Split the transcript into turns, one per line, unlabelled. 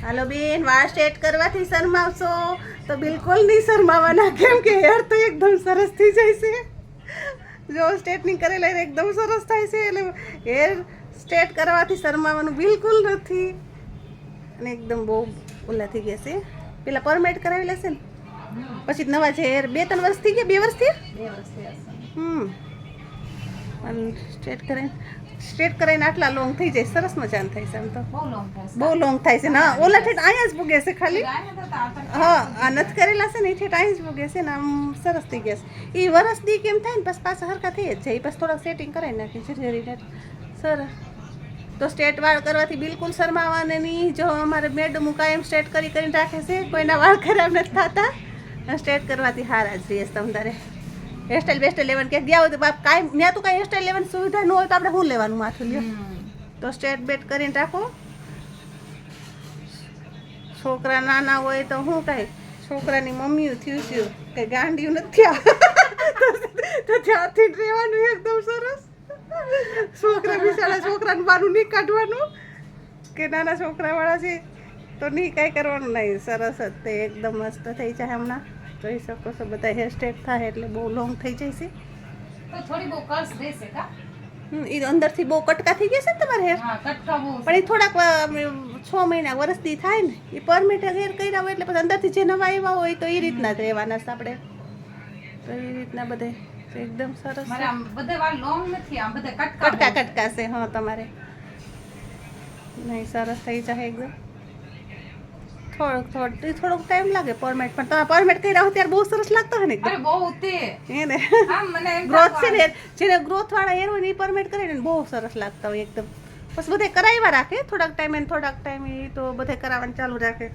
હાલો બેન, વાળ સ્ટ્રેટ કરવાથી શરમાવશો તો બિલકુલ નહીં શરમાવાના, કેમ કે હેર તો એકદમ સરસ થઈ જાય છે. જો સ્ટ્રેટનિંગ કરેલા એકદમ સરસ થાય છે, એટલે હેર સ્ટ્રેટ કરવાથી શરમાવાનું બિલકુલ નથી. અને એકદમ બહુ ઓલા થઈ ગયા છે. પેલા પરમેટ કરાવી લેશે ને પછી નવા છે હેર 2-3 વર્ષ થઈ ગયા, 2 વર્ષ થયા. અને સ્ટ્રેટ કરાવીને આટલા લોંગ થઈ જાય, સરસ મજાનું થાય છે. આમ તો બહુ લોંગ થાય છે ને. ઓલા ઠેઠ અહીંયા જ પૂગે છે ખાલી. હા, આ નથી કરેલા છે ને એ ઠેઠ અહીંયા જ પૂગે છે ને. આમ સરસ થઈ ગયા છે. એ વરસ દી કેમ થાય ને પછી પાછા હરખા થઈ જ જાય. પછી થોડાક સેટિંગ કરાવી નાખી છે સરસ. તો સ્ટ્રેટ વાળ કરવાથી બિલકુલ શરમાવાને નહીં. જો અમારે મેડમ કાયમ સ્ટ્રેટ કરીને રાખે છે, કોઈના વાળ ખરાબ નથી થતા. સ્ટ્રેટ કરવાથી સારા જ રહીએ તમારે. હેરસ્ટાઈલ બેસ્ટાઈલ લેવાનું ક્યાંક ગયા હોય તો બાપ કાંઈ ત્યાં તો કાંઈ હેરસ્ટાઈલ લેવાની સુવિધા ન હોય તો આપણે શું લેવાનું માથું લ્યો. તો સ્ટ્રેટ બેટ કરીને રાખો. છોકરા નાના હોય તો શું કાંઈ છોકરાની મમ્મીઓ થયું કંઈ ગાંડિયું નથી થયા તો ત્યાંથી જ રહેવાનું એકદમ સરસ. છોકરા બિચારા છોકરાનું બાનું નહીં કાઢવાનું કે નાના છોકરાવાળા છે તો નહીં કાંઈ કરવાનું નહીં. સરસ જ તે એકદમ મસ્ત થઈ જાય. હમણાં જોઈ શકો છો બધા હેર સ્ટ્રેટ થાય એટલે બહુ લોંગ થઈ જાય છે. એ અંદરથી બહુ કટકા થઈ ગયા છે ને તમારે હેર, પણ એ થોડાક 6 મહિના વર્ષથી થાય ને એ પરમેન્ટ હેર કર્યા હોય એટલે પછી અંદરથી જે નવા આવ્યા હોય તો એ રીતના જ રહેવાના છે આપણે. તો એ રીતના બધે એકદમ સરસ કટકા છે. હા, તમારે નહીં સરસ થઈ જાય એકદમ. થોડોક ટાઈમ લાગે પરમેન્ટ, પણ તમે પરમેન્ટ કર્યા હોય ત્યારે બહુ સરસ લાગતો હોય ને એકદમ. ગ્રોથ છે ને, જેને ગ્રોથ વાળા હેર હોય ને એ પરમેન્ટ કરીને બહુ સરસ લાગતા હોય એકદમ. પછી બધે કરાવ્યા રાખે થોડાક ટાઈમ એ તો બધે કરાવવાનું ચાલુ રાખે.